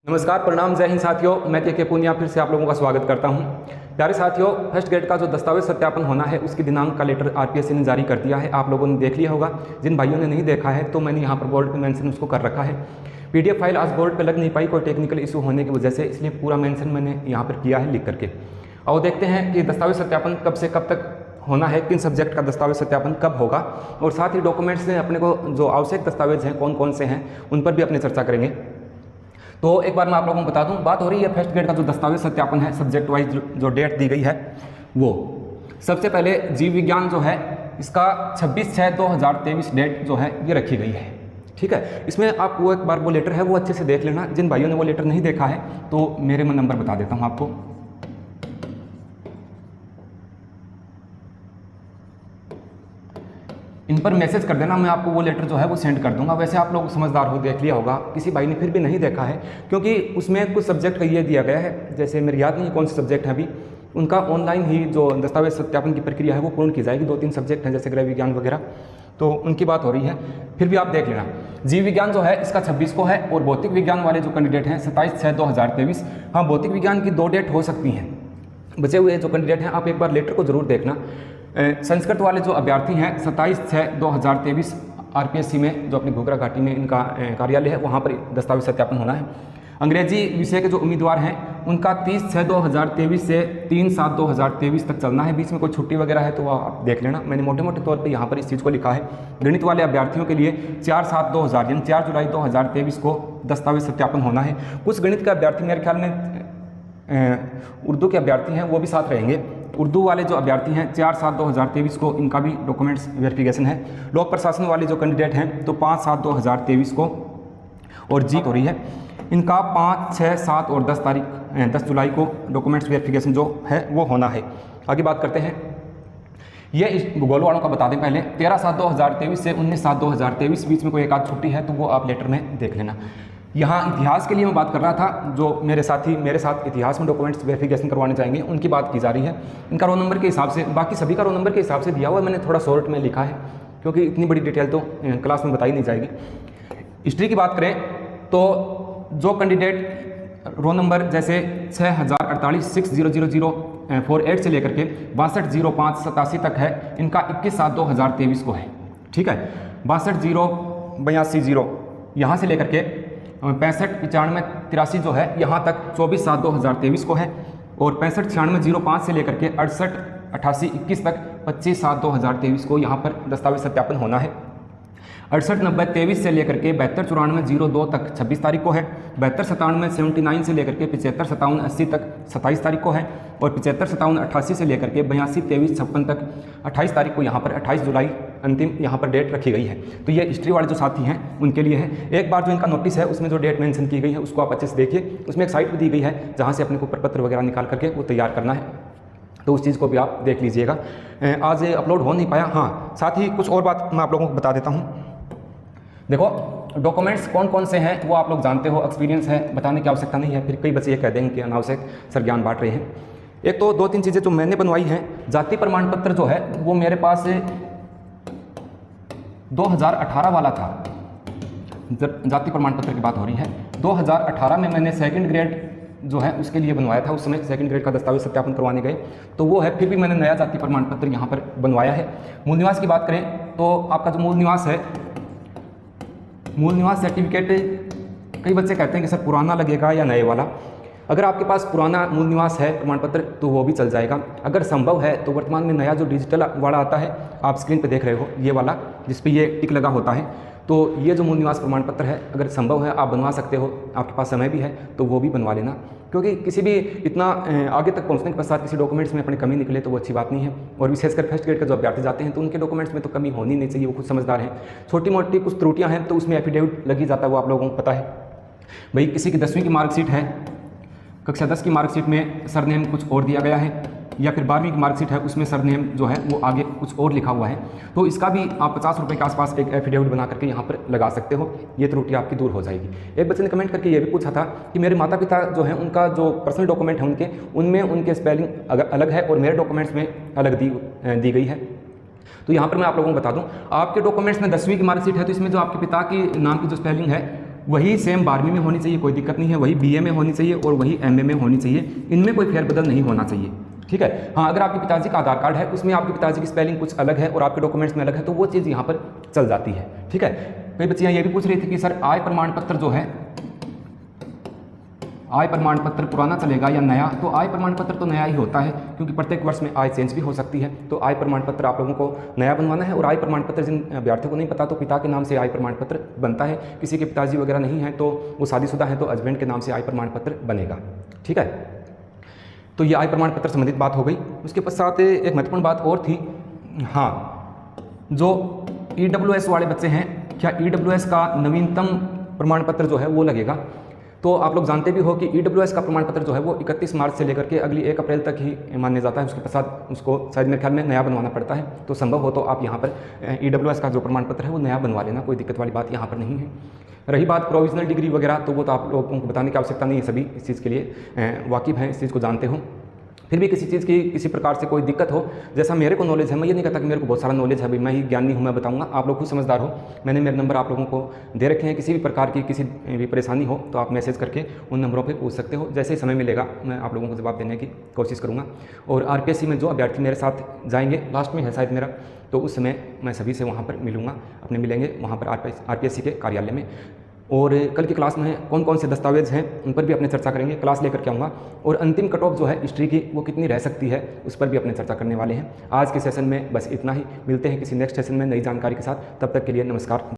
नमस्कार, प्रणाम, जय हिंद साथियों। मैं के पूनिया फिर से आप लोगों का स्वागत करता हूं। प्यारे साथियों, फर्स्ट ग्रेड का जो दस्तावेज सत्यापन होना है उसकी दिनांक का लेटर आरपीएससी ने जारी कर दिया है। आप लोगों ने देख लिया होगा। जिन भाइयों ने नहीं देखा है तो मैंने यहां पर बोर्ड पे मेंशन उसको कर रखा है। पीडीएफ फाइल आज बोर्ड पे लग नहीं पाई, कोई टेक्निकल इशू होने की वजह से, इसलिए पूरा मेंशन मैंने यहाँ पर किया है लिख करके। और देखते हैं कि दस्तावेज सत्यापन कब से कब तक होना है, किन सब्जेक्ट का दस्तावेज सत्यापन कब होगा, और साथ ही डॉक्यूमेंट्स में अपने को जो आवश्यक दस्तावेज हैं कौन कौन से हैं उन पर भी अपनी चर्चा करेंगे। तो एक बार मैं आप लोगों को बता दूं, बात हो रही है फर्स्ट ग्रेड का जो दस्तावेज सत्यापन है, सब्जेक्ट वाइज जो डेट दी गई है वो सबसे पहले जीव विज्ञान जो है इसका 26/6/2023 डेट जो है ये रखी गई है। ठीक है, इसमें आप वो एक बार वो लेटर है वो अच्छे से देख लेना। जिन भाइयों ने वो लेटर नहीं देखा है तो मेरे मैं नंबर बता देता हूँ आपको। इन पर मैसेज कर देना, मैं आपको वो लेटर जो है वो सेंड कर दूंगा। वैसे आप लोग समझदार हो, देख लिया होगा। किसी भाई ने फिर भी नहीं देखा है क्योंकि उसमें कुछ सब्जेक्ट का ये दिया गया है, जैसे मेरे याद नहीं कौन से सब्जेक्ट है अभी, उनका ऑनलाइन ही जो दस्तावेज सत्यापन की प्रक्रिया है वो पूर्ण की जाएगी। 2-3 सब्जेक्ट हैं जैसे गृह विज्ञान वगैरह, तो उनकी बात हो रही है। फिर भी आप देख लेना। जीव विज्ञान जो है इसका 26 को है, और भौतिक विज्ञान वाले जो कैंडिडेट हैं 27/6/2023। हाँ, भौतिक विज्ञान की 2 डेट हो सकती हैं। बचे हुए जो कैंडिडेट हैं आप एक बार लेटर को जरूर देखना। संस्कृत वाले जो अभ्यर्थी हैं 27/6/2023 आरपीएससी में जो अपनी घोघरा घाटी में इनका कार्यालय है वहाँ पर दस्तावेज सत्यापन होना है। अंग्रेजी विषय के जो उम्मीदवार हैं उनका 30/6/2023 से 3/7/2023 तक चलना है। बीच में कोई छुट्टी वगैरह है तो आप देख लेना। मैंने मोटे मोटे तौर पे यहाँ पर इस चीज़ को लिखा है। गणित वाले अभ्यर्थियों के लिए 4/7/2000 यानी 4 जुलाई 2023 को दस्तावेज सत्यापन होना है। कुछ गणित के अभ्यर्थी मेरे ख्याल में उर्दू के अभ्यर्थी हैं वो भी साथ रहेंगे। उर्दू वाले जो अभ्यर्थी हैं 4/7/2023 को इनका भी डॉक्यूमेंट्स वेरिफिकेशन है। लोक प्रशासन वाले जो कैंडिडेट हैं तो 5/7/2023 को, और जीत हो रही है इनका 5, 6, 7 और 10 जुलाई को डॉक्यूमेंट्स वेरिफिकेशन जो है वो होना है। आगे बात करते हैं। ये इस भूगोल वालों का बता दें पहले, 13/7/2023 से 19/7/2023 बीच में कोई एक आध छुट्टी है तो वो आप लेटर में देख लेना। यहाँ इतिहास के लिए मैं बात कर रहा था, जो मेरे साथी मेरे साथ इतिहास में डॉक्यूमेंट्स वेरिफिकेशन करवाने जाएंगे उनकी बात की जा रही है। इनका रोल नंबर के हिसाब से, बाकी सभी का रोल नंबर के हिसाब से दिया हुआ है। मैंने थोड़ा शॉर्ट में लिखा है क्योंकि इतनी बड़ी डिटेल तो क्लास में बताई नहीं जाएगी। हिस्ट्री की बात करें तो जो कैंडिडेट रोल नंबर जैसे 6048 से लेकर के 620587 तक है, इनका 21/7/2023 को है। ठीक है, 620820 यहाँ से लेकर के 659583 जो है यहाँ तक 24/7/2023 को है, और 659605 से लेकर के 688821 तक 25/7/2023 को यहाँ पर दस्तावेज सत्यापन होना है। 689023 से लेकर के 729402 तक 26 तारीख को है। 729779 से लेकर के 755780 तक 27 तारीख को है, और 755788 से लेकर के 822356 तक 28 तारीख को यहाँ पर 28 जुलाई अंतिम यहाँ पर डेट रखी गई है। तो ये हिस्ट्री वाले जो साथी हैं उनके लिए है। एक बार जो इनका नोटिस है उसमें जो डेट मेंशन की गई है उसको आप अच्छे से देखिए। उसमें एक साइट भी दी गई है जहाँ से अपने को प्रपत्र वगैरह निकाल करके वो तैयार करना है, तो उस चीज़ को भी आप देख लीजिएगा। आज अपलोड हो नहीं पाया। हाँ, साथ ही कुछ और बात मैं आप लोगों को बता देता हूँ। देखो, डॉक्यूमेंट्स कौन कौन से हैं वो आप लोग जानते हो, एक्सपीरियंस है, बताने की आवश्यकता नहीं है। फिर कई बच्चे ये कह देंगे कि अनावश्यक सर ज्ञान बांट रहे हैं। एक तो 2-3 चीज़ें जो मैंने बनवाई हैं। जाति प्रमाण पत्र जो है वो मेरे पास 2018 वाला था। जाति प्रमाण पत्र की बात हो रही है। 2018 में मैंने सेकंड ग्रेड जो है उसके लिए बनवाया था। उस समय सेकंड ग्रेड का दस्तावेज सत्यापन करवाने गए तो वो है। फिर भी मैंने नया जाति प्रमाण पत्र यहाँ पर बनवाया है। मूल निवास की बात करें तो आपका जो मूल निवास है, मूल निवास सर्टिफिकेट, कई बच्चे कहते हैं कि सर पुराना लगेगा या नए वाला। अगर आपके पास पुराना मूल निवास है प्रमाण पत्र तो वो भी चल जाएगा। अगर संभव है तो वर्तमान में नया जो डिजिटल वाला आता है, आप स्क्रीन पे देख रहे हो ये वाला जिस पे ये टिक लगा होता है, तो ये जो मूल निवास प्रमाण पत्र है अगर संभव है आप बनवा सकते हो, आपके पास समय भी है तो वो भी बनवा लेना। क्योंकि किसी भी इतना आगे तक पहुंचने के पश्चात किसी डॉक्यूमेंट्स में अपनी कमी निकले तो वो अच्छी बात नहीं है। और विशेषकर फर्स्ट ग्रेड का जो अभ्यर्थी जाते हैं तो उनके डॉक्यूमेंट्स में तो कमी होनी नहीं चाहिए, वो खुद समझदार हैं। छोटी मोटी कुछ त्रुटियाँ हैं तो उसमें एफिडेविट लगी जाता है, वो आप लोगों को पता है। भाई किसी की 10वीं की मार्कशीट है, कक्षा 10 की मार्कशीट में सरनेम कुछ और दिया गया है, या फिर 12वीं की मार्कशीट है उसमें सरनेम जो है वो आगे कुछ और लिखा हुआ है, तो इसका भी आप 50 रुपये के आसपास एक एफिडेविट बना करके यहाँ पर लगा सकते हो। ये त्रुटि आपकी दूर हो जाएगी। एक बच्चे ने कमेंट करके ये भी पूछा था कि मेरे माता पिता जो है उनका जो पर्सनल डॉक्यूमेंट है उनमें उनके स्पेलिंग अलग है और मेरे डॉक्यूमेंट्स में अलग दी गई है। तो यहाँ पर मैं आप लोगों को बता दूँ, आपके डॉक्यूमेंट्स में 10वीं की मार्कशीट है तो इसमें जो आपके पिता की नाम की जो स्पेलिंग है वही सेम 12वीं में होनी चाहिए, कोई दिक्कत नहीं है, वही बीए में होनी चाहिए और वही एमए में होनी चाहिए, इनमें कोई फेरबदल नहीं होना चाहिए। ठीक है। हाँ, अगर आपके पिताजी का आधार कार्ड है उसमें आपके पिताजी की स्पेलिंग कुछ अलग है और आपके डॉक्यूमेंट्स में अलग है तो वो चीज़ यहाँ पर चल जाती है। ठीक है। कई बच्चियाँ ये भी पूछ रही थी कि सर आय प्रमाण पत्र जो है, आय प्रमाण पत्र पुराना चलेगा या नया? तो आय प्रमाण पत्र तो नया ही होता है क्योंकि प्रत्येक वर्ष में आय चेंज भी हो सकती है। तो आय प्रमाण पत्र आप लोगों को नया बनवाना है। और आय प्रमाण पत्र जिन अभ्यर्थियों को नहीं पता तो पिता के नाम से आय प्रमाण पत्र बनता है, किसी के पिताजी वगैरह नहीं है तो वो शादीशुदा है तो हस्बैंड के नाम से आय प्रमाण पत्र बनेगा। ठीक है। तो ये आय प्रमाण पत्र संबंधित बात हो गई। उसके पश्चात एक महत्वपूर्ण बात और थी, हाँ, जो EWS वाले बच्चे हैं, क्या EWS का नवीनतम प्रमाण पत्र जो है वो लगेगा? तो आप लोग जानते भी हो कि EWS का प्रमाण पत्र जो है वो 31 मार्च से लेकर के अगली 1 अप्रैल तक ही मान्य जाता है। उसके पश्चात उसको शायद मेरे ख्याल में नया बनवाना पड़ता है। तो संभव हो तो आप यहाँ पर EWS का जो प्रमाण पत्र है वो नया बनवा लेना, कोई दिक्कत वाली बात यहाँ पर नहीं है। रही बात प्रोविजनल डिग्री वगैरह, तो वो तो आप लोगों को बताने की आवश्यकता नहीं है, सभी इस चीज़ के लिए वाकिफ़ हैं, इस चीज़ को जानते हो। फिर भी किसी चीज़ की किसी प्रकार से कोई दिक्कत हो, जैसा मेरे को नॉलेज है, मैं ये नहीं कहता कि मेरे को बहुत सारा नॉलेज है, भाई मैं ही ज्ञानी हूँ, मैं बताऊँगा, आप लोग खुद समझदार हो। मैंने मेरे नंबर आप लोगों को दे रखे हैं, किसी भी प्रकार की किसी भी परेशानी हो तो आप मैसेज करके उन नंबरों पर पूछ सकते हो। जैसे ही समय मिलेगा मैं आप लोगों को जवाब देने की कोशिश करूँगा। और RPSC में जो अभ्यर्थी मेरे साथ जाएंगे, लास्ट में है शायद मेरा, तो उस समय मैं सभी से वहाँ पर मिलूँगा, अपने मिलेंगे वहाँ पर RPSC के कार्यालय में। और कल की क्लास में कौन कौन से दस्तावेज हैं उन पर भी अपने चर्चा करेंगे, क्लास लेकर के आऊँगा। और अंतिम कट ऑफ जो है हिस्ट्री की वो कितनी रह सकती है उस पर भी अपने चर्चा करने वाले हैं। आज के सेशन में बस इतना ही, मिलते हैं किसी नेक्स्ट सेशन में नई जानकारी के साथ, तब तक के लिए नमस्कार।